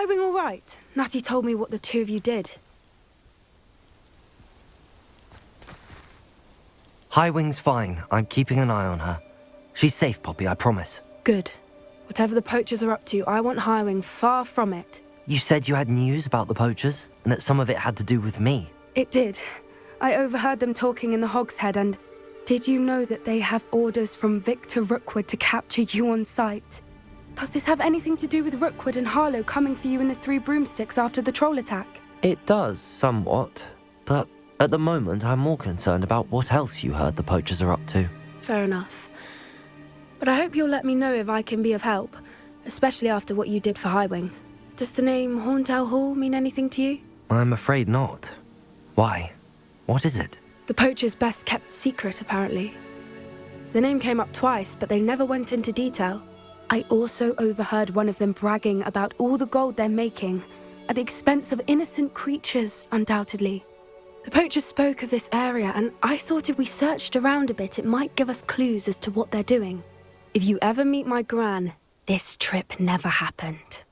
Highwing all right? Natty told me what the two of you did. Highwing's fine. I'm keeping an eye on her. She's safe, Poppy, I promise. Good. Whatever the Poachers are up to, I want Highwing far from it. You said you had news about the Poachers, and that some of it had to do with me. It did. I overheard them talking in the Hogshead, and did you know that they have orders from Victor Rookwood to capture you on sight? Does this have anything to do with Rookwood and Harlow coming for you in the Three Broomsticks after the troll attack? It does, somewhat. But at the moment, I'm more concerned about what else you heard the Poachers are up to. Fair enough. But I hope you'll let me know if I can be of help, especially after what you did for Highwing. Does the name Horntail Hall mean anything to you? I'm afraid not. Why? What is it? The Poachers' best-kept secret, apparently. The name came up twice, but they never went into detail. I also overheard one of them bragging about all the gold they're making, at the expense of innocent creatures, undoubtedly. The Poachers spoke of this area, and I thought if we searched around a bit, it might give us clues as to what they're doing. If you ever meet my Gran, this trip never happened.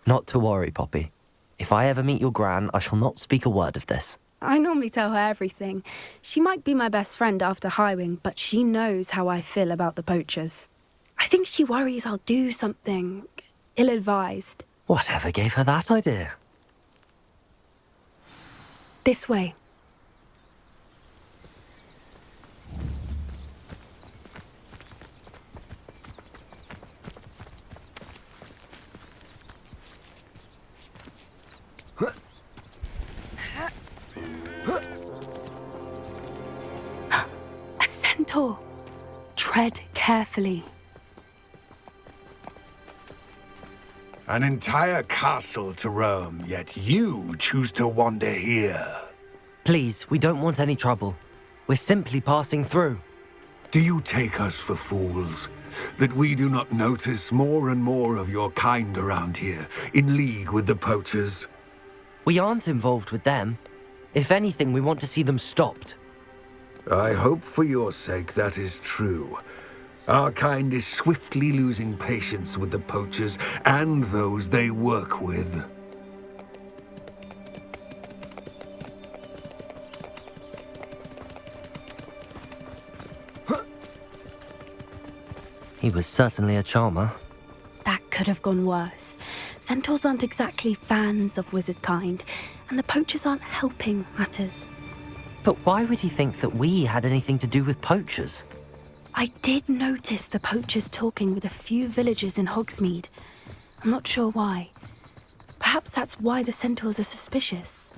Not to worry, Poppy. If I ever meet your Gran, I shall not speak a word of this. I normally tell her everything. She might be my best friend after Highwing, but she knows how I feel about the Poachers. I think she worries I'll do something ill-advised. Whatever gave her that idea? This way. A centaur. Tread carefully. An entire castle to roam, yet you choose to wander here. Please, we don't want any trouble. We're simply passing through. Do you take us for fools? That we do not notice more and more of your kind around here, in league with the Poachers? We aren't involved with them. If anything, we want to see them stopped. I hope for your sake that is true. Our kind is swiftly losing patience with the Poachers and those they work with. He was certainly a charmer. That could have gone worse. Centaurs aren't exactly fans of wizard kind, and the Poachers aren't helping matters. But why would he think that we had anything to do with Poachers? I did notice the Poachers talking with a few villagers in Hogsmeade. I'm not sure why. Perhaps that's why the centaurs are suspicious.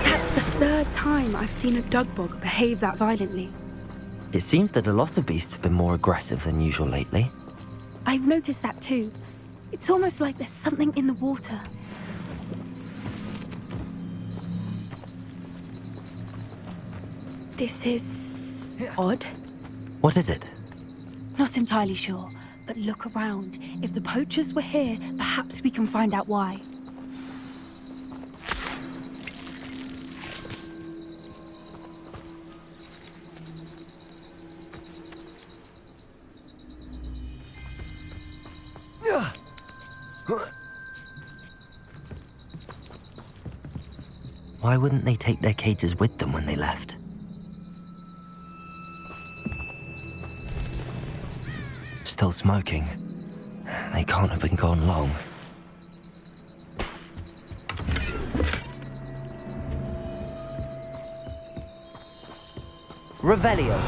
That's the third time I've seen a Dugbog behave that violently. It seems that a lot of beasts have been more aggressive than usual lately. I've noticed that too. It's almost like there's something in the water. This is odd. What is it? Not entirely sure, but look around. If the Poachers were here, perhaps we can find out why. Why wouldn't they take their cages with them when they left? Still smoking. They can't have been gone long. Revelio.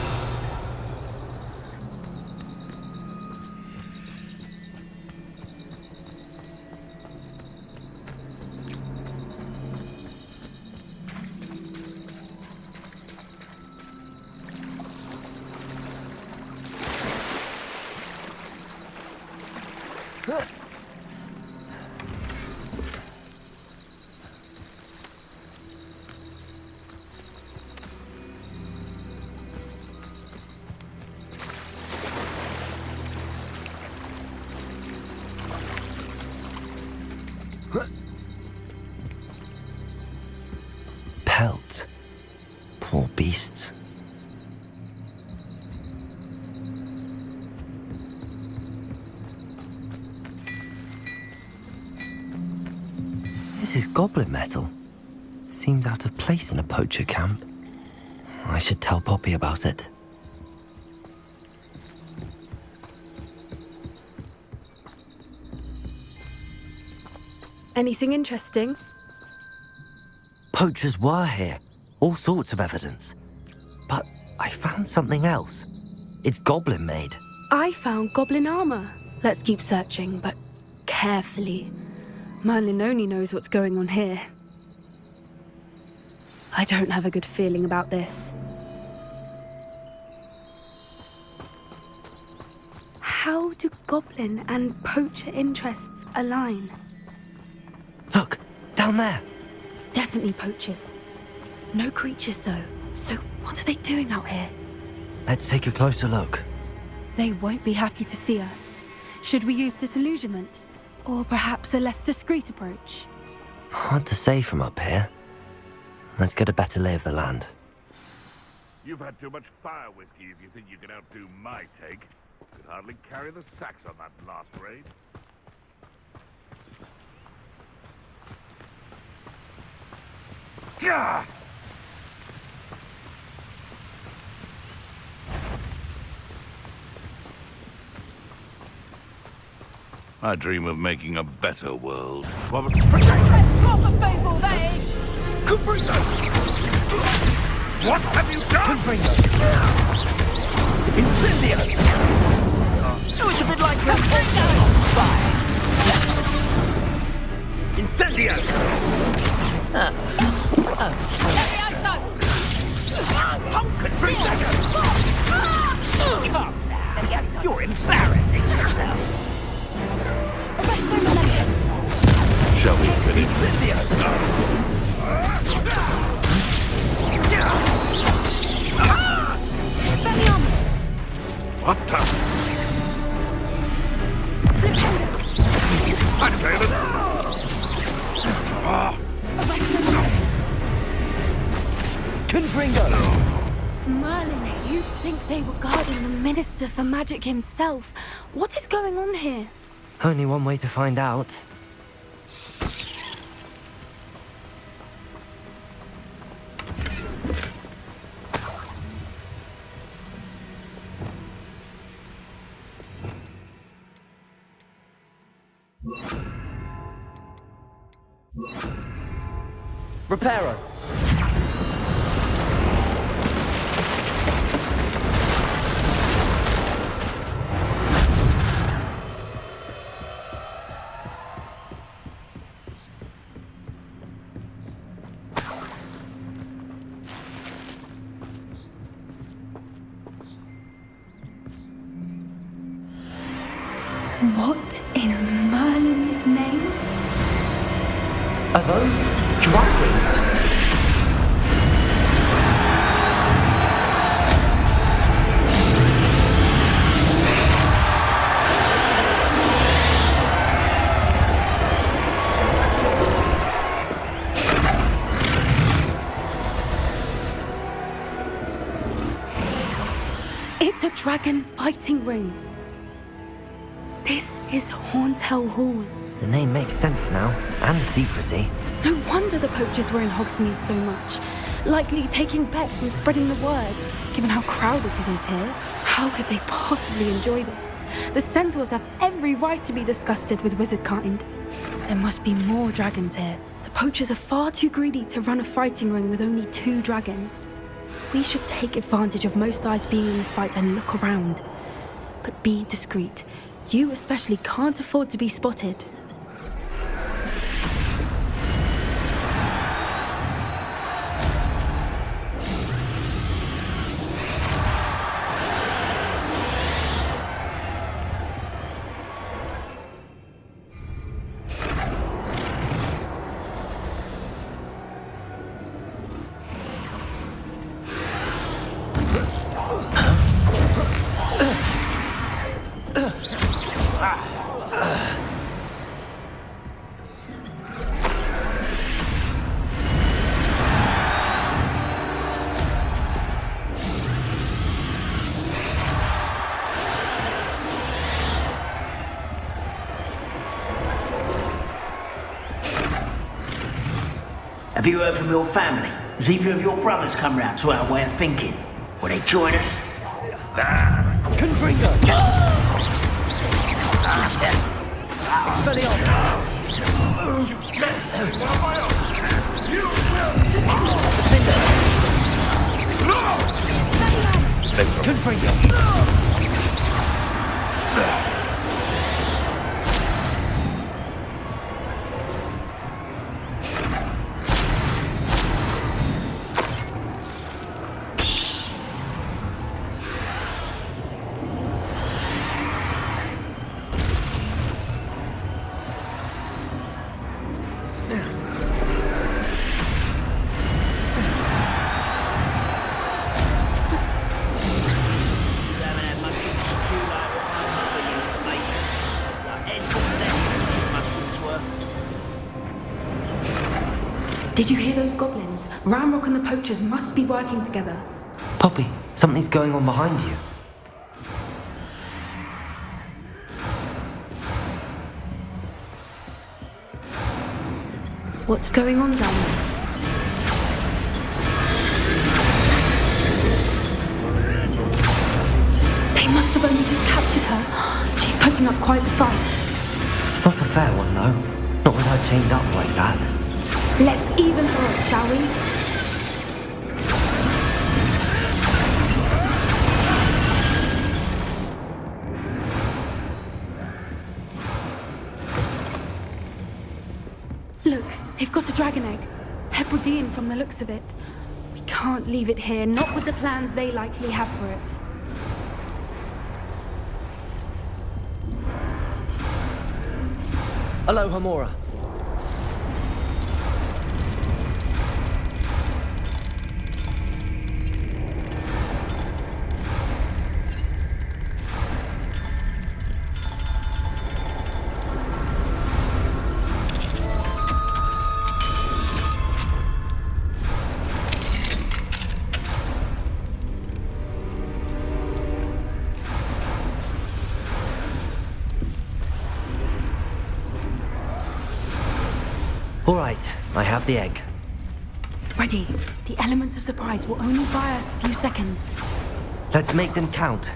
pelt. Poor beasts. This is goblin metal. Seems out of place in a poacher camp. I should tell Poppy about it. Anything interesting? Poachers were here. All sorts of evidence. But I found something else. It's goblin made. I found goblin armor. Let's keep searching, but carefully. Merlin only knows what's going on here. I don't have a good feeling about this. How do goblin and poacher interests align? Look, down there. Definitely poachers. No creatures, though. So what are they doing out here? Let's take a closer look. They won't be happy to see us. Should we use disillusionment? Or perhaps a less discreet approach? Hard to say from up here. Let's get a better lay of the land. You've had too much fire whiskey if you think you can outdo my take. Could hardly carry the sacks on that last raid. Gah! I dream of making a better world. What was... Drop the fable, that is! Confringo! What have you done? Confringo! Incendio! Oh, it's a bit like Confringo! Fine. Incendio! Come now, you're embarrassing yourself. Shall we finish? Expelliarmus! What the? I'm failing. Confringo! Merlin, you'd think they were guarding the Minister for Magic himself. What is going on here? Only one way to find out. Reparo. What in Merlin's name? Are those dragons? It's a dragon fighting ring. This is Hauntel Hall. The name makes sense now, and the secrecy. No wonder the poachers were in Hogsmeade so much. Likely taking bets and spreading the word, given how crowded it is here. How could they possibly enjoy this? The centaurs have every right to be disgusted with wizardkind. There must be more dragons here. The poachers are far too greedy to run a fighting ring with only 2 dragons. We should take advantage of most eyes being in the fight and look around. But be discreet. You especially can't afford to be spotted. Have you heard from your family? Has either of your brothers come round to our way of thinking? Will they join us? Confringo! Expelliarmus! Confringo! Did you hear those goblins? Ramrock and the Poachers must be working together. Poppy, something's going on behind you. What's going on down there? They must have only just captured her. She's putting up quite the fight. Not a fair one, though. Not with her chained up like that. Let's even her up, shall we? Look, they've got a dragon egg. Hebridean from the looks of it. We can't leave it here, not with the plans they likely have for it. Hello, Hamora. All right, I have the egg. Ready. The element of surprise will only buy us a few seconds. Let's make them count.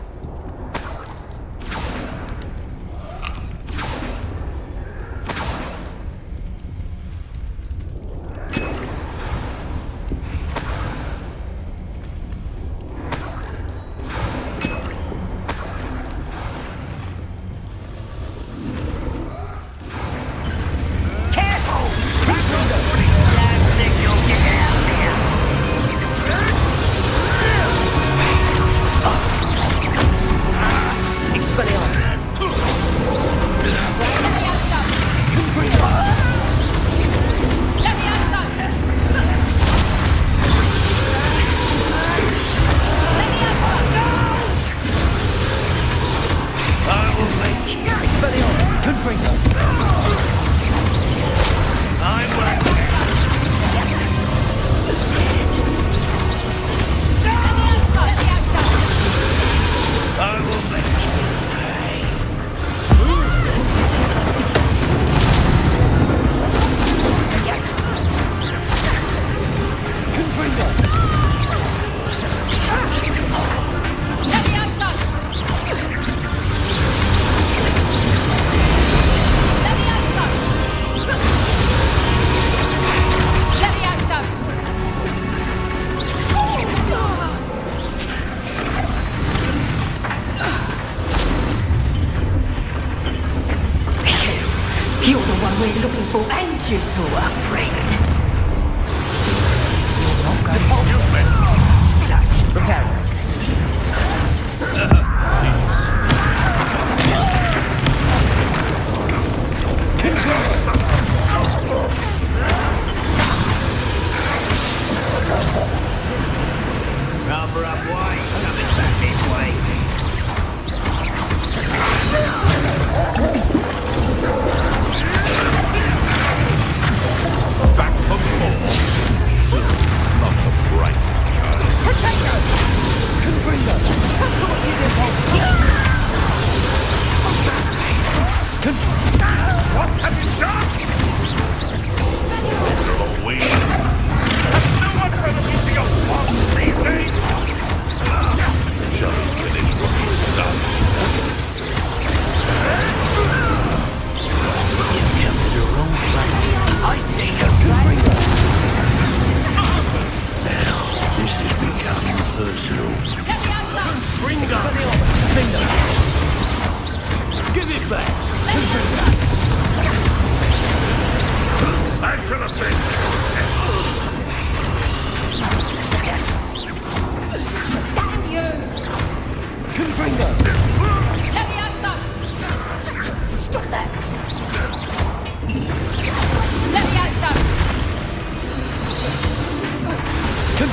We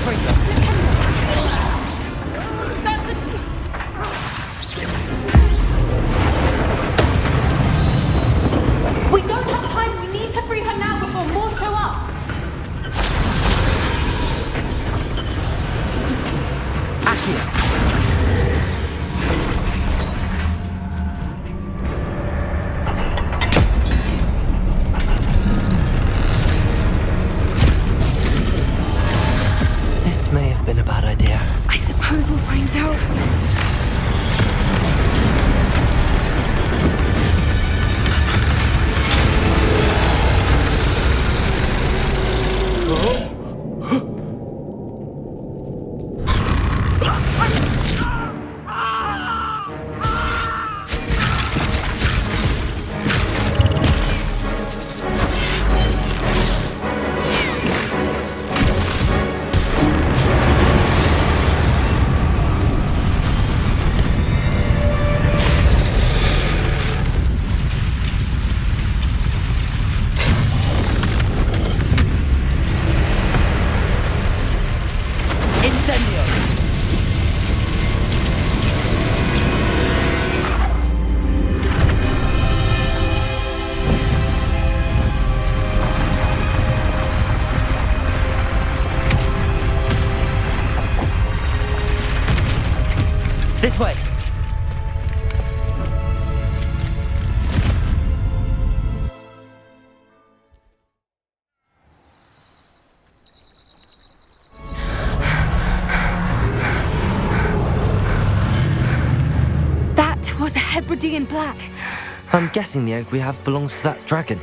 don't have time. We need to free her now before more show up. This may have been a bad idea. I suppose we'll find out. This way! That was a Hebridean black. I'm guessing the egg we have belongs to that dragon.